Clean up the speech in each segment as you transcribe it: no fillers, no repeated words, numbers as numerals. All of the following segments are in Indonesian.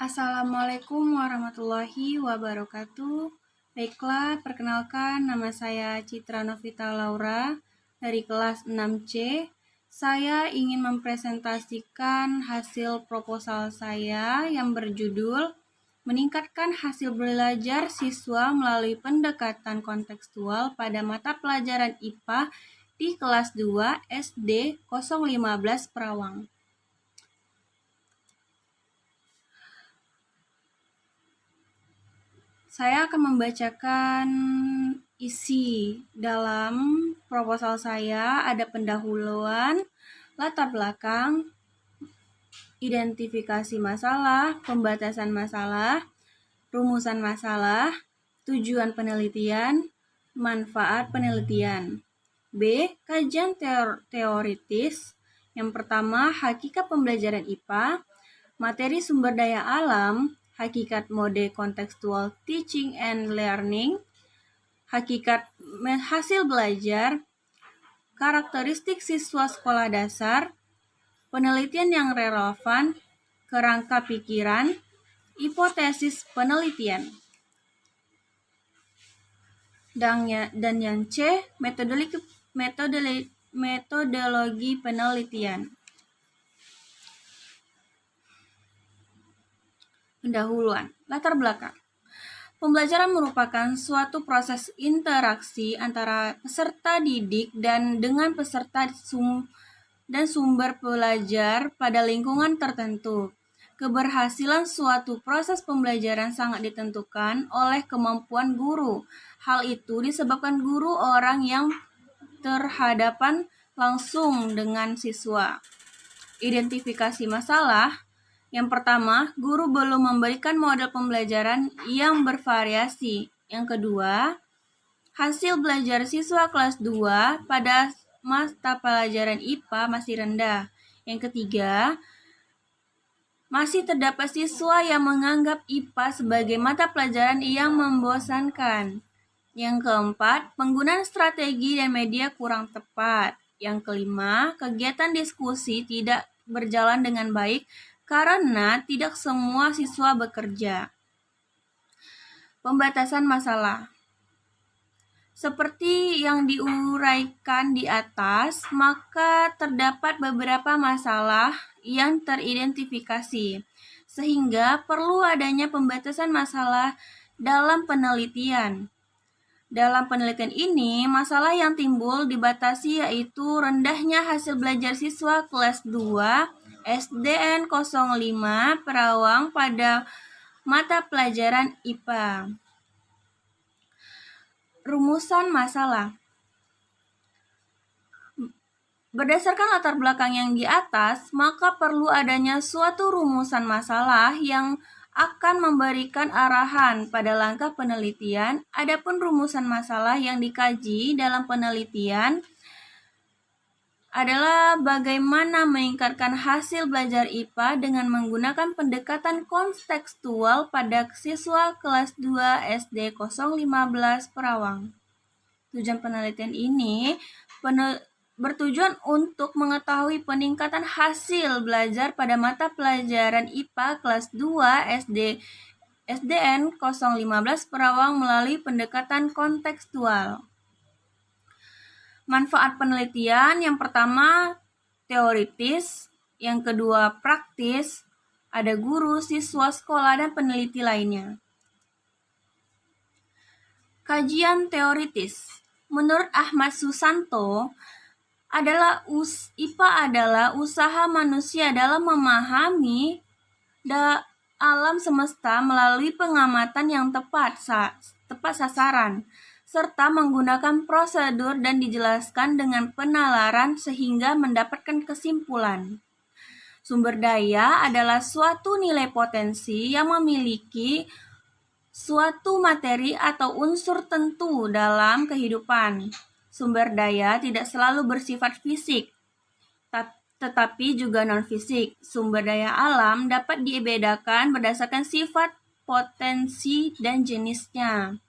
Assalamualaikum warahmatullahi wabarakatuh. Baiklah, perkenalkan nama saya Citra Novita Laura dari kelas 6C. Saya ingin mempresentasikan hasil proposal saya yang berjudul Meningkatkan hasil belajar siswa melalui pendekatan kontekstual pada mata pelajaran IPA di kelas 2 SD 015 Perawang. Saya akan membacakan isi dalam proposal saya. Ada pendahuluan, latar belakang, identifikasi masalah, pembatasan masalah, rumusan masalah, tujuan penelitian, manfaat penelitian. B. Kajian teoritis. Yang pertama, hakikat pembelajaran IPA, materi sumber daya alam, hakikat mode kontekstual teaching and learning, hakikat hasil belajar, karakteristik siswa sekolah dasar, penelitian yang relevan, kerangka pikiran, hipotesis penelitian. Dan yang C, metodologi penelitian. Pendahuluan, latar belakang. Pembelajaran merupakan suatu proses interaksi antara peserta didik dan dengan peserta dan sumber belajar pada lingkungan tertentu. Keberhasilan suatu proses pembelajaran sangat ditentukan oleh kemampuan guru. Hal itu disebabkan guru orang yang terhadapan langsung dengan siswa. Identifikasi masalah. Yang pertama, guru belum memberikan model pembelajaran yang bervariasi. Yang kedua, hasil belajar siswa kelas 2 pada mata pelajaran IPA masih rendah. Yang ketiga, masih terdapat siswa yang menganggap IPA sebagai mata pelajaran yang membosankan. Yang keempat, penggunaan strategi dan media kurang tepat. Yang kelima, kegiatan diskusi tidak berjalan dengan baik karena tidak semua siswa bekerja. Pembatasan masalah. Seperti yang diuraikan di atas, maka terdapat beberapa masalah yang teridentifikasi, sehingga perlu adanya pembatasan masalah dalam penelitian. Dalam penelitian ini, masalah yang timbul dibatasi yaitu rendahnya hasil belajar siswa kelas 2 SDN 05 Perawang pada mata pelajaran IPA. Rumusan masalah. Berdasarkan latar belakang yang di atas, maka perlu adanya suatu rumusan masalah yang akan memberikan arahan pada langkah penelitian. Adapun rumusan masalah yang dikaji dalam penelitian adalah bagaimana meningkatkan hasil belajar IPA dengan menggunakan pendekatan kontekstual pada siswa kelas 2 SD 015 Perawang. Tujuan penelitian ini bertujuan untuk mengetahui peningkatan hasil belajar pada mata pelajaran IPA kelas 2 SDN 015 Perawang melalui pendekatan kontekstual. Manfaat penelitian yang pertama teoritis, yang kedua praktis, ada guru, siswa, sekolah, dan peneliti lainnya. Kajian teoritis. Menurut Ahmad Susanto, IPA adalah usaha manusia dalam memahami alam semesta melalui pengamatan yang tepat sasaran, serta menggunakan prosedur dan dijelaskan dengan penalaran sehingga mendapatkan kesimpulan. Sumber daya adalah suatu nilai potensi yang memiliki suatu materi atau unsur tentu dalam kehidupan. Sumber daya tidak selalu bersifat fisik, tetapi juga non-fisik. Sumber daya alam dapat dibedakan berdasarkan sifat, potensi, dan jenisnya.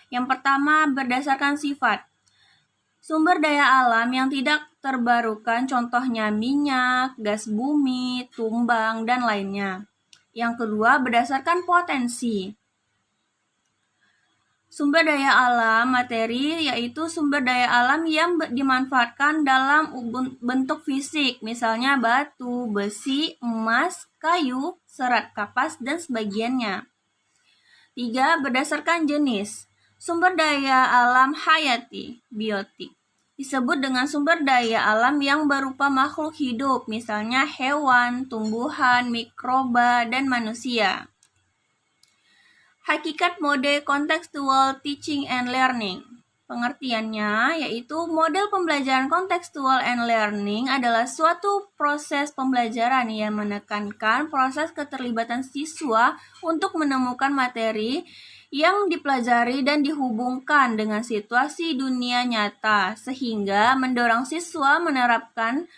Yang pertama, berdasarkan sifat. Sumber daya alam yang tidak terbarukan, contohnya minyak, gas bumi, tumbang, dan lainnya. Yang kedua, berdasarkan potensi. Sumber daya alam materi yaitu sumber daya alam yang dimanfaatkan dalam bentuk fisik, misalnya batu, besi, emas, kayu, serat kapas, dan sebagiannya. 3. Berdasarkan jenis. Sumber daya alam hayati, biotik, disebut dengan sumber daya alam yang berupa makhluk hidup, misalnya hewan, tumbuhan, mikroba, dan manusia. Hakikat mode contextual teaching and learning. Pengertiannya yaitu model pembelajaran contextual and learning adalah suatu proses pembelajaran yang menekankan proses keterlibatan siswa untuk menemukan materi yang dipelajari dan dihubungkan dengan situasi dunia nyata sehingga mendorong siswa menerapkan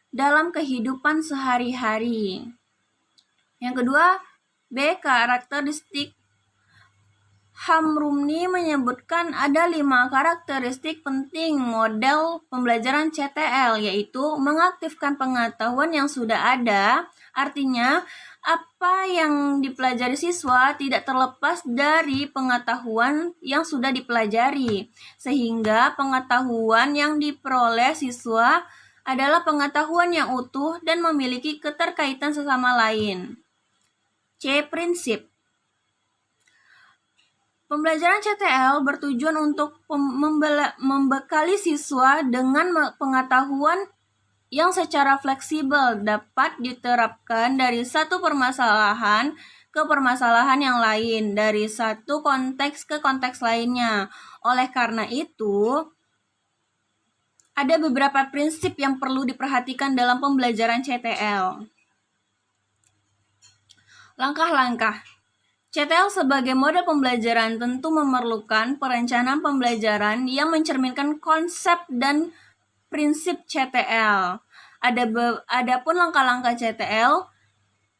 dalam kehidupan sehari-hari. Yang kedua, B. Karakteristik. Hamrumni menyebutkan ada 5 karakteristik penting model pembelajaran CTL, yaitu mengaktifkan pengetahuan yang sudah ada, artinya apa yang dipelajari siswa tidak terlepas dari pengetahuan yang sudah dipelajari, sehingga pengetahuan yang diperoleh siswa adalah pengetahuan yang utuh dan memiliki keterkaitan sesama lain. C. Prinsip. Pembelajaran CTL bertujuan untuk membekali siswa dengan pengetahuan yang secara fleksibel dapat diterapkan dari satu permasalahan ke permasalahan yang lain, dari satu konteks ke konteks lainnya. Oleh karena itu, ada beberapa prinsip yang perlu diperhatikan dalam pembelajaran CTL. Langkah-langkah. CTL sebagai model pembelajaran tentu memerlukan perencanaan pembelajaran yang mencerminkan konsep dan prinsip CTL. Adapun langkah-langkah CTL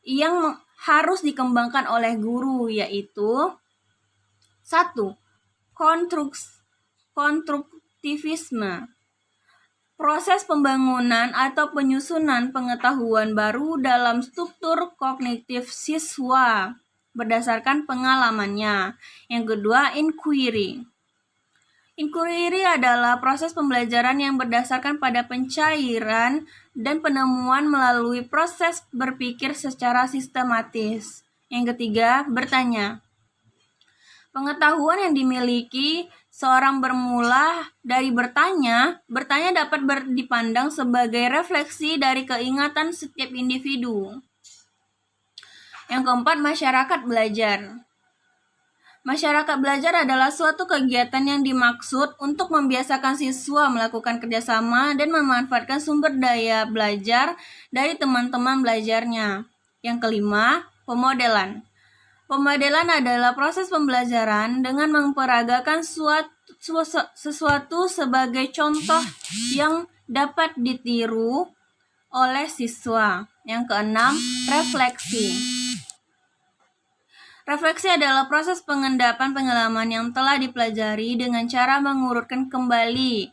yang harus dikembangkan oleh guru yaitu 1. Konstruktivisme. Proses pembangunan atau penyusunan pengetahuan baru dalam struktur kognitif siswa berdasarkan pengalamannya. Yang kedua, inquiry. Inquiry adalah proses pembelajaran yang berdasarkan pada pencairan dan penemuan melalui proses berpikir secara sistematis. Yang ketiga, bertanya. Pengetahuan yang dimiliki seorang bermula dari bertanya dapat dipandang sebagai refleksi dari keingatan setiap individu. Yang keempat, masyarakat belajar. Masyarakat belajar adalah suatu kegiatan yang dimaksud untuk membiasakan siswa melakukan kerjasama dan memanfaatkan sumber daya belajar dari teman-teman belajarnya. Yang kelima, pemodelan. Pemodelan adalah proses pembelajaran dengan memperagakan sesuatu sebagai contoh yang dapat ditiru oleh siswa. Yang keenam, refleksi. Refleksi adalah proses pengendapan pengalaman yang telah dipelajari dengan cara mengurutkan kembali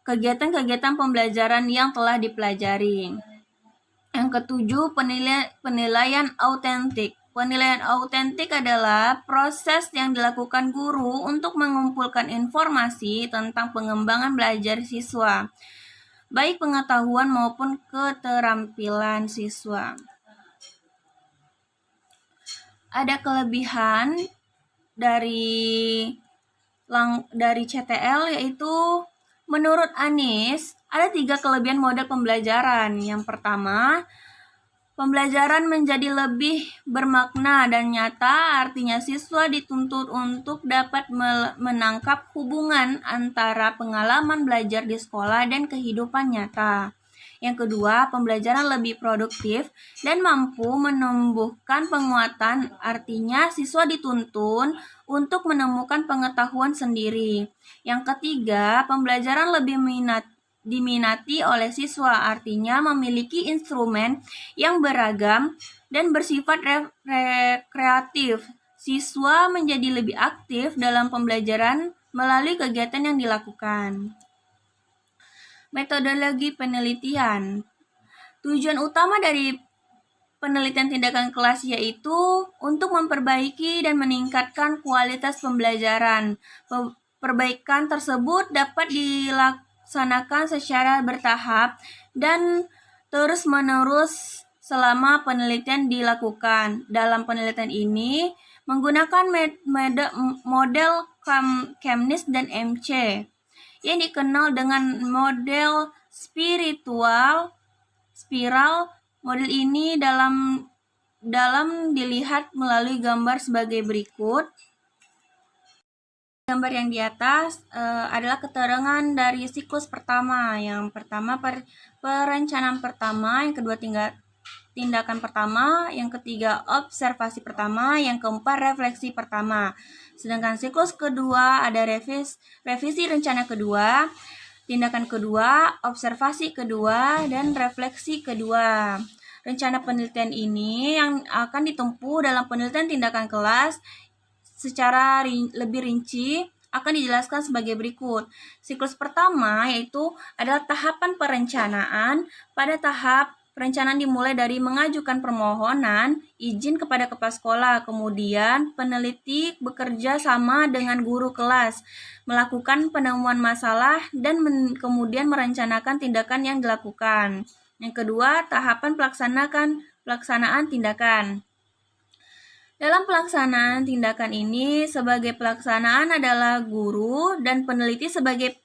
kegiatan-kegiatan pembelajaran yang telah dipelajari. Yang ketujuh, penilaian autentik. Penilaian autentik adalah proses yang dilakukan guru untuk mengumpulkan informasi tentang pengembangan belajar siswa, baik pengetahuan maupun keterampilan siswa. Ada kelebihan dari CTL yaitu menurut Anies ada 3 kelebihan model pembelajaran. Yang pertama, pembelajaran menjadi lebih bermakna dan nyata, artinya siswa dituntut untuk dapat menangkap hubungan antara pengalaman belajar di sekolah dan kehidupan nyata. Yang kedua, pembelajaran lebih produktif dan mampu menumbuhkan penguatan, artinya siswa dituntun untuk menemukan pengetahuan sendiri. Yang ketiga, pembelajaran lebih diminati oleh siswa, artinya memiliki instrumen yang beragam dan bersifat rekreatif. Siswa menjadi lebih aktif dalam pembelajaran melalui kegiatan yang dilakukan. Metodologi penelitian. Tujuan utama dari penelitian tindakan kelas yaitu untuk memperbaiki dan meningkatkan kualitas pembelajaran. Perbaikan tersebut dapat dilaksanakan secara bertahap dan terus-menerus selama penelitian dilakukan. Dalam penelitian ini menggunakan model Chemnitz dan MC yang dikenal dengan model spiral. Model ini dalam dilihat melalui gambar sebagai berikut. Gambar yang di atas adalah keterangan dari siklus pertama. Yang pertama perencanaan pertama, yang kedua tindakan pertama, yang ketiga observasi pertama, yang keempat refleksi pertama. Sedangkan siklus kedua ada revisi rencana kedua, tindakan kedua, observasi kedua, dan refleksi kedua. Rencana penelitian ini yang akan ditempuh dalam penelitian tindakan kelas secara lebih rinci akan dijelaskan sebagai berikut. Siklus pertama yaitu adalah tahapan perencanaan. Pada tahap perencanaan dimulai dari mengajukan permohonan izin kepada kepala sekolah. Kemudian peneliti bekerja sama dengan guru kelas, melakukan penemuan masalah dan kemudian merencanakan tindakan yang dilakukan. Yang kedua, tahapan pelaksanaan tindakan. Dalam pelaksanaan tindakan ini, sebagai pelaksanaan adalah guru dan peneliti sebagai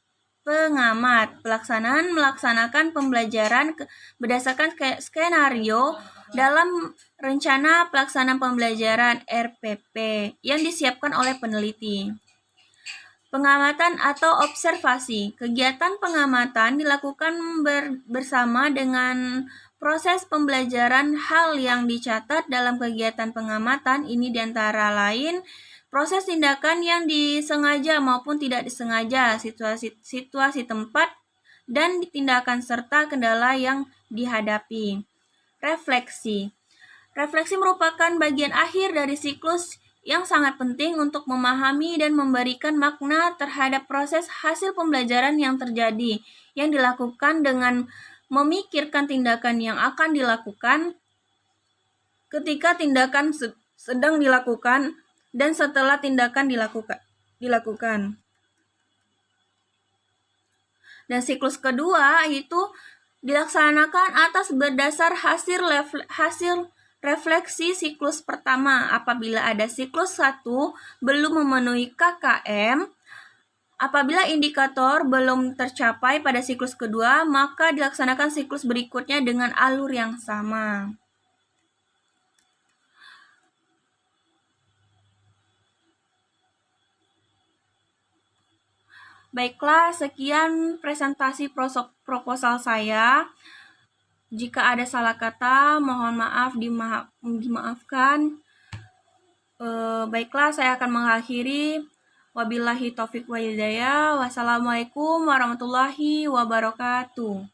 pengamat. Pelaksanaan melaksanakan pembelajaran berdasarkan skenario dalam rencana pelaksanaan pembelajaran RPP yang disiapkan oleh peneliti. Pengamatan atau observasi. Kegiatan pengamatan dilakukan bersama dengan proses pembelajaran. Hal yang dicatat dalam kegiatan pengamatan ini diantara lain proses tindakan yang disengaja maupun tidak disengaja, situasi tempat, dan tindakan serta kendala yang dihadapi. Refleksi. Refleksi merupakan bagian akhir dari siklus yang sangat penting untuk memahami dan memberikan makna terhadap proses hasil pembelajaran yang terjadi, yang dilakukan dengan memikirkan tindakan yang akan dilakukan ketika tindakan sedang dilakukan dan setelah tindakan dilakukan. Dan siklus kedua yaitu dilaksanakan atas berdasar hasil refleksi siklus pertama. Apabila ada siklus 1 belum memenuhi KKM, apabila indikator belum tercapai pada siklus kedua, maka dilaksanakan siklus berikutnya dengan alur yang sama. Baiklah, sekian presentasi proposal saya. Jika ada salah kata, mohon maaf dimaafkan. Baiklah, saya akan mengakhiri. Wabillahi taufiq wa hidayah. Wassalamualaikum warahmatullahi wabarakatuh.